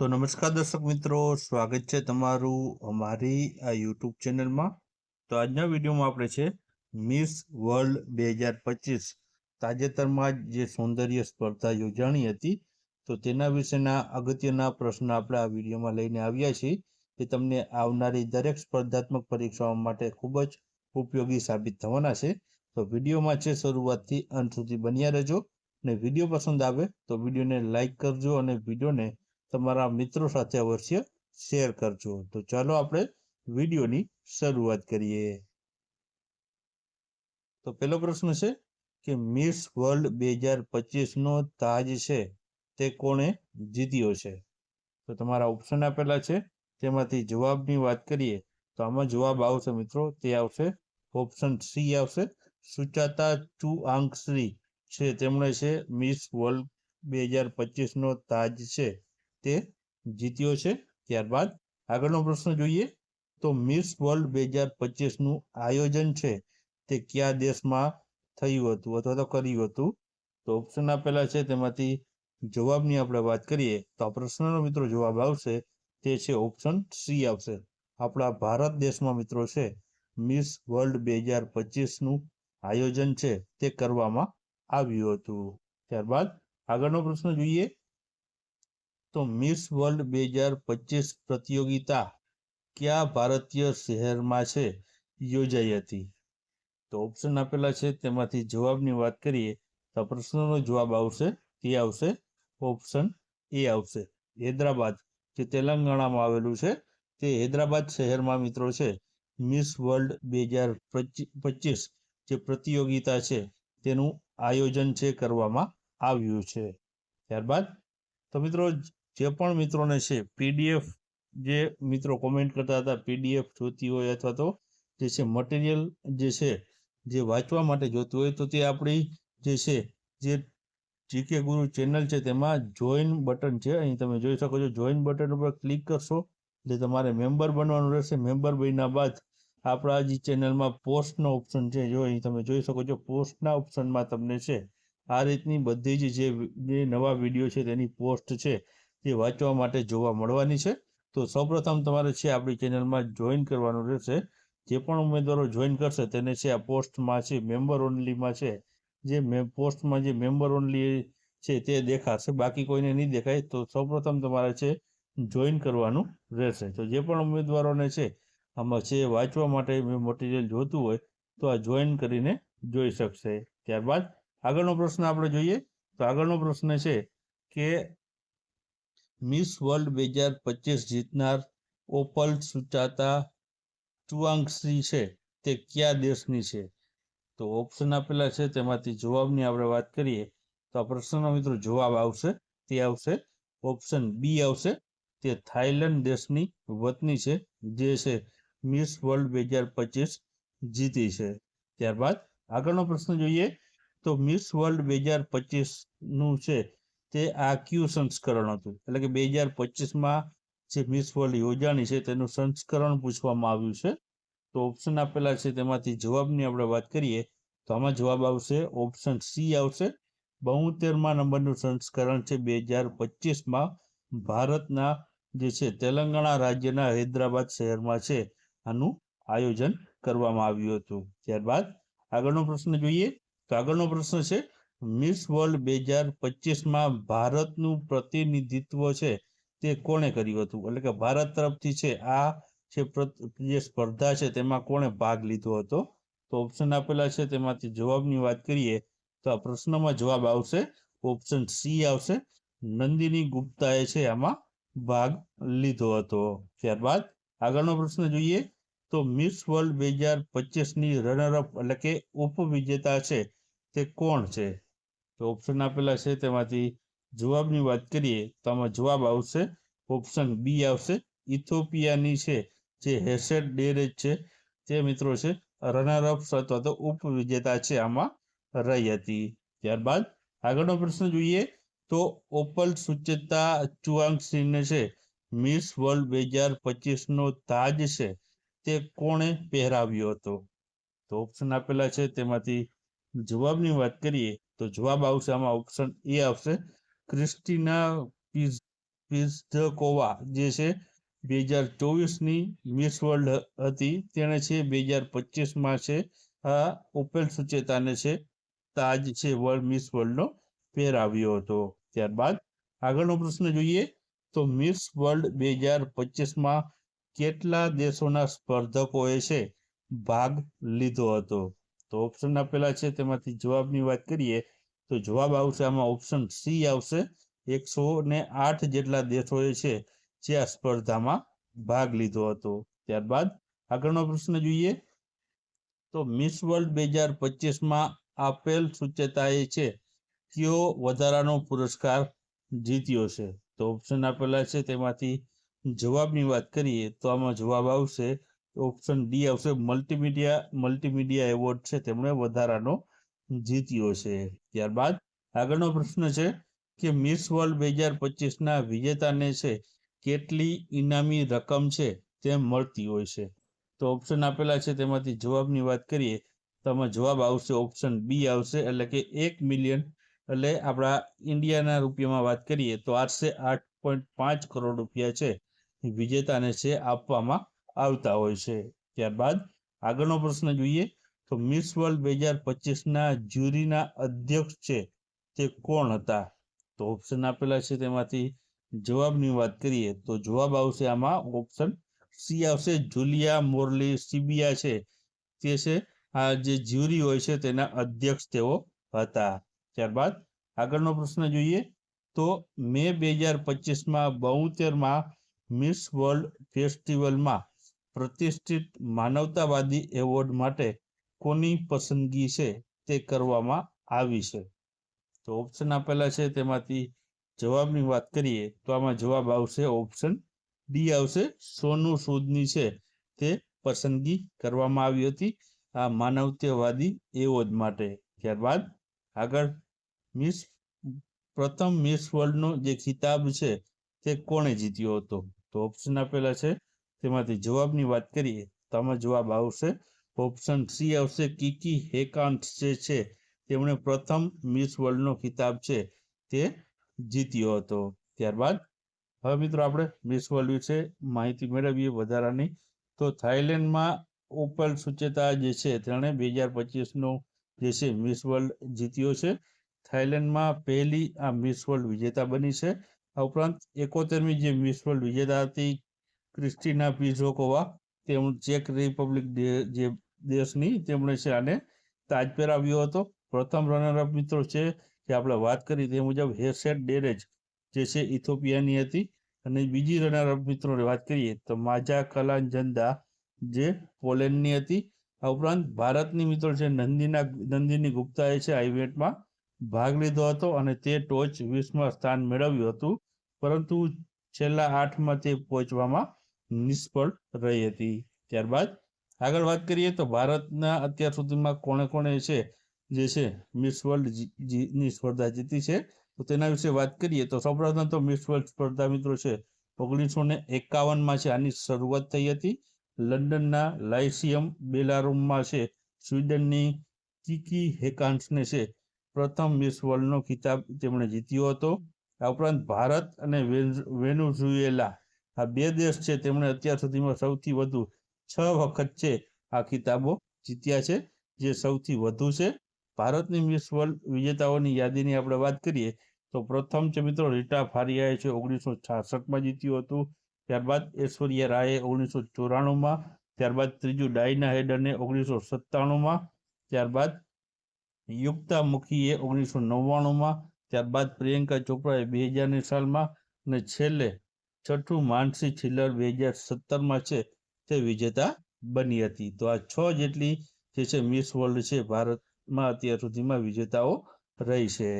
તો નમસ્કાર દર્શક મિત્રો, સ્વાગત છે તમારું અમારી આ યુટ્યુબ ચેનલમાં. તો આજના વિડીયોમાં આપણે છે મિસ વર્લ્ડ 2025 તાજેતરમાં જ જે સૌંદર્ય સ્પર્ધા યોજાણી હતી, તો તેના વિશેના અગત્યના પ્રશ્ન આપણે આ વિડીયોમાં લઈને આવ્યા છીએ, કે તમને આવનારી દરેક સ્પર્ધાત્મક પરીક્ષાઓ માટે ખૂબ જ ઉપયોગી સાબિત થવાના છે. તો વિડીયોમાં છે શરૂઆતથી અંત સુધી બન્યા રહેજો, અને વિડીયો પસંદ આવે તો વિડીયોને લાઈક કરજો અને વિડીયોને તમારા મિત્રો સાથે અવશ્ય શેર કરજો. તો ચાલો આપણે વિડીયોની શરૂઆત કરીએ. તો પહેલો પ્રશ્ન છે કે મિસ વર્લ્ડ 2025 નો તાજ છે તે કોણે જીત્યો છે? તો તમારા ઓપ્શન આપેલા છે, તેમાંથી જવાબની વાત કરીએ તો આમાં જવાબ આવશે મિત્રો, તે આવશે ઓપ્શન સી આવશે. સુચાતા ચુઆંગશ્રી છે, તેમણે છે મિસ વર્લ્ડ 2025 નો તાજ છે તે જીત્યો છે. ત્યારબાદ આગળનો પ્રશ્ન જોઈએ તો મિસ વર્લ્ડ 2025 નું આયોજન છે તે કયા દેશમાં થયું હતું અથવા તો કર્યું હતું? તો ઓપ્શન આપેલા છે, તેમાંથી જવાબની આપણે વાત કરીએ તો આ પ્રશ્નનો મિત્રો જવાબ આવશે, તે છે ઓપ્શન સી આવશે. આપણા ભારત દેશમાં મિત્રો છે મિસ વર્લ્ડ 2025 નું આયોજન છે તે કરવામાં આવ્યું હતું. ત્યારબાદ આગળનો પ્રશ્ન જોઈએ તો મિસ વર્લ્ડ 2025 પ્રતિયોગિતા કયા ભારતીય શહેરમાં છે યોજાઈ હતી? તો ઓપ્શન આપેલા છે, તેમાંથી જવાબની વાત કરીએ તો પ્રશ્નનો જવાબ આવશે, તે આવશે ઓપ્શન એ આવશે. હૈદરાબાદ જે તેલંગાણામાં આવેલું છે, તે હૈદરાબાદ શહેરમાં મિત્રો છે મિસ વર્લ્ડ 2025 જે પ્રતિયોગિતા છે તેનું આયોજન છે કરવામાં આવ્યું છે. ત્યારબાદ તો મિત્રો જે પણ મિત્રોને છે પીડીએફ, જે મિત્રો કોમેન્ટ કરતા હતા પીડીએફ જોતી હોય અથવા તો જે છે મટીરિયલ જે છે જે વાંચવા માટે જોતું હોય, તો તે આપણી જે છે જે જીકે ગુરુ ચેનલ છે તેમાં જોઈન બટન છે, અહીં તમે જોઈ શકો છો. જોઈન બટન ઉપર ક્લિક કરશો એટલે તમારે મેમ્બર બનવાનું રહેશે. મેમ્બર બન્યા બાદ આપણા જે ચેનલમાં પોસ્ટનો ઓપ્શન છે, જો અહીં તમે જોઈ શકો છો, પોસ્ટના ઓપ્શનમાં તમને છે આ રીતની બધી જ જે નવા વિડીયો છે તેની પોસ્ટ છે તે વાંચવા માટે જોવા મળવાની છે. તો સૌપ્રથમ તમારે છે આપણી ચેનલમાં જોઈન કરવાનું રહેશે. જે પણ ઉમેદવારો જોઈન કરશે તેને છે આ પોસ્ટમાં છે મેમ્બર ઓનલીમાં છે, જે પોસ્ટમાં જે મેમ્બર ઓનલી છે તે દેખાશે, બાકી કોઈને નહીં દેખાય. તો સૌપ્રથમ તમારે છે જોઈન કરવાનું રહેશે. તો જે પણ ઉમેદવારોને છે આમાં છે વાંચવા માટે મટીરિયલ જોતું હોય તો આ જોઈન કરીને જોઈ શકશે. ત્યારબાદ આગળનો પ્રશ્ન આપણે જોઈએ તો આગળનો પ્રશ્ન છે કે મિસ વર્લ્ડ 2025 જીતનાર ઓપલ સુચાતા ચુઆંગશ્રી છે તે કયા દેશની છે? તો ઓપ્શન આપેલા છે, તેમાંથી જવાબની આપણે વાત કરીએ તો આ પ્રશ્નનો મિત્રો જવાબ આવશે, તે આવશે ઓપ્શન બી આવશે. તે થાઈલેન્ડ દેશની વતની છે, જે છે મિસ વર્લ્ડ 2025 જીતી છે. ત્યારબાદ આગળનો પ્રશ્ન જોઈએ તો મિસ વર્લ્ડ 2025 નું છે તે આ કયું સંસ્કરણ હતું? એટલે કે 2025માં જે મિસ વર્લ્ડ યોજાણી છે તેનું સંસ્કરણ પૂછવામાં આવ્યું છે. તો ઓપ્શન આપેલા છે, તેમાંથી જવાબની આપણે વાત કરીએ તો આમાં જવાબ આવશે ઓપ્શન સી આવશે. 72મા નંબરનું સંસ્કરણ છે 2025માં ભારતના જે છે તેલંગાણા રાજ્યના હૈદરાબાદ શહેરમાં છે આનું આયોજન કરવામાં આવ્યું હતું. ત્યારબાદ આગળનો પ્રશ્ન જોઈએ તો આગળનો પ્રશ્ન છે મિસ વર્લ્ડ 2025માં ભારતનું પ્રતિનિધિત્વ છે તે કોણે કર્યું હતું? એટલે કે ભારત તરફથી છે આ જે સ્પર્ધા છે તેમાં કોણે ભાગ લીધો હતો? તો ઓપ્શન આપેલા છે, તેમાંથી જવાબની વાત કરીએ તો આ પ્રશ્નમાં જવાબ આવશે ઓપ્શન સી આવશે. નંદિની ગુપ્તાએ છે આમાં ભાગ લીધો હતો. ત્યારબાદ આગળનો પ્રશ્ન જોઈએ તો મિસ વર્લ્ડ 2025ની રનરઅપ એટલે કે ઉપવિજેતા છે તે કોણ છે? તો ઓપ્શન આપેલા છે, તેમાંથી જવાબની વાત કરીએ તો આમાં જવાબ આવશે ઓપ્શન બી આવશે. ઇથોપિયાની છે જે હેસેટ ડેરેજ છે તે મિત્રો છે રનરઅપ અથવા તો ઉપવિજેતા છે આમાં રહી હતી. ત્યારબાદ આગળનો પ્રશ્ન જોઈએ તો ઓપલ સુચેતા ચુઆંગશ્રીને છે મિસ વર્લ્ડ 2025નો તાજ છે તે કોણે પહેરાવ્યો હતો? તો ઓપ્શન આપેલા છે, તેમાંથી જવાબની વાત કરીએ તો જવાબ આવશે આમાં ઓપ્શન એ આવશે. ક્રિસ્ટીના સ્વિઝકોવા જે છે 2024ની મિસ વર્લ્ડ હતી, તેણે છે 2025માં છે આ ઉપેલ સુચેતાને છે તાજ છે વર્લ્ડ મિસ વર્લ્ડનો પહેરાવ્યો હતો. ત્યારબાદ આગળનો પ્રશ્ન જોઈએ તો મિસ વર્લ્ડ 2025માં કેટલા દેશોના સ્પર્ધકોએ છે ભાગ લીધો હતો? તો ઓપ્શન આપેલા છે, તેમાંથી જવાબની વાત કરીએ તો જવાબ આવશે આમાં ઓપ્શન સી આવશે. 108 જેટલા દેશોએ છે જે આ સ્પર્ધામાં ભાગ લીધો હતો. ત્યારબાદ આગળનો પ્રશ્ન જોઈએ તો મિસ વર્લ્ડ 2025માં આપેલ સુચેતાએ છે કયો વધારાનો પુરસ્કાર જીત્યો છે? તો ઓપ્શન આપેલા છે, તેમાંથી જવાબની વાત કરીએ તો આમાં જવાબ આવશે ઓપ્શન ડી આવશે. મલ્ટીમીડિયા એવોર્ડ છે તેમણે વધારાનો જીત્યો છે. ત્યારબાદ આગળનો પ્રશ્ન છે કે મિસ વર્લ્ડ 2025ના વિજેતાને છે કેટલી ઇનામી રકમ છે તે મળતી હોય છે? તો ઓપ્શન આપેલા છે, તેમાંથી જવાબની વાત કરીએ તો આમાં જવાબ આવશે ઓપ્શન બી આવશે, એટલે કે 1 મિલિયન, એટલે આપણા ઇન્ડિયાના રૂપિયામાં વાત કરીએ તો 8.5 કરોડ રૂપિયા છે વિજેતાને છે આપવામાં આવતા હોય છે. ત્યારબાદ આગળનો પ્રશ્ન જોઈએ તો મિસ વર્લ્ડ 2025ના જ્યુરીના અધ્યક્ષ છે તે કોણ હતા? તો ઓપ્શન આપેલા છે, તેમાંથી જવાબની વાત કરીએ તો જવાબ આવશે આમાં ઓપ્શન સી આવશે. જુલિયા મોર્લી સિબિયા છે તે છે આ જે જ્યુરી હોય છે તેના અધ્યક્ષ તેઓ હતા. ત્યારબાદ આગળનો પ્રશ્ન જોઈએ તો મે 2025માં 72માં મિસ વર્લ્ડ ફેસ્ટિવલમાં પ્રતિષ્ઠિત માનવતાવાદી એવોર્ડ માટે કોની પસંદગી છે તે કરવામાં આવી છે? તો ઓપ્શન આપેલા છે, તેમાંથી જવાબની વાત કરીએ તો આમાં જવાબ આવશે ઓપ્શન ડી આવશે. સોનુ સૂદની છે તે પસંદગી કરવામાં આવી હતી આ માનવતાવાદી એવોર્ડ માટે. ત્યારબાદ આગળ પ્રથમ મિસ વર્લ્ડનો જે ખિતાબ છે તે કોણે જીત્યો હતો? તો ઓપ્શન આપેલા છે, તેમાંથી જવાબની વાત કરીએ તો આમાં જવાબ આવશે ઓપ્શન સી આવશે. કિકી હેકાન્સ જે છે તેમણે પ્રથમ મિસ વર્લ્ડનો ખિતાબ છે તે જીત્યો હતો. ત્યારબાદ હવે મિત્રો આપણે મિસ વર્લ્ડ વિશે માહિતી મેળવીએ વધારાની. તો થાઈલેન્ડમાં ઉપેલ સુચેતા જે છે તેણે 2025નો જે છે મિસ વર્લ્ડ જીત્યો છે. થાઈલેન્ડમાં પહેલી આ મિસ વર્લ્ડ વિજેતા બની છે. આ ઉપરાંત 71મી જે મિસ વર્લ્ડ વિજેતા હતી ક્રિસ્ટિના પિઝોકોવા, તેમણે ચેક રિપબ્લિક જે દેશની, તેમણે છે આને તાજ પહેરાવ્યો હતો. પ્રથમ રનરઅપ મિત્રો છે જે આપણે વાત કરી તે મુજબ હેસેટ ડેરેજ જે છે ઇથોપિયાની હતી, અને બીજી રનરઅપ મિત્રોની વાત કરીએ તો માજા કલાંજંદા જે પોલેન્ડની હતી. આ ઉપરાંત ભારતની મિત્રો છે નંદિની ગુપ્તાએ છે આ ઇવેન્ટમાં ભાગ લીધો હતો અને તે ટોચ 20માં સ્થાન મેળવ્યું હતું, પરંતુ છેલ્લા 8માં તે પહોંચવામાં નિષ્ફળ રહી હતી. ત્યારબાદ આગળ વાત કરીએ તો ભારતના અત્યાર સુધીમાં કોણે છે જે છે મિસ વર્લ્ડ ની સ્પર્ધા જીતી છે, તો તેના વિશે વાત કરીએ તો સૌપ્રથમ તો મિસ વર્લ્ડ સ્પર્ધા મિત્રો છે 1951માં છે આની શરૂઆત થઈ હતી. લંડનના લાઇસિયમ બેલારૂમમાં છે સ્વીડનની કિકી હેકાન્સને છે પ્રથમ મિસ વર્લ્ડનો ખિતાબ તેમણે જીત્યો હતો. આ ઉપરાંત ભારત અને વેનેઝુએલા આ બે દેશ છે તેમણે અત્યાર સુધીમાં સૌથી વધુ 6 વખત છે આ ખિતાબો જીત્યા છે, જે સૌથી વધુ છે. ભારતની મિસ વર્લ્ડ વિજેતાઓની યાદીની આપણે વાત કરીએ તો પ્રથમ છે મિત્રો રીટા ફારિયાએ છે 1966માં જીત્યું હતું. ત્યારબાદ ઐશ્વર્યા રાયે 1994માં, ત્યારબાદ ત્રીજું ડાયના હેડને 1997માં, ત્યારબાદ યુક્તા મુખીએ 1999માં, ત્યારબાદ પ્રિયંકા ચોપરાએ 2000ની સાલમાં, અને છેલ્લે છઠ્ઠું માનસી છિલ્લર 2017માં છે તે વિજેતા બની હતી. તો આ 6 જેટલી જે છે મિસ વર્લ્ડ છે ભારતમાં અત્યાર સુધીમાં વિજેતાઓ રહી છે.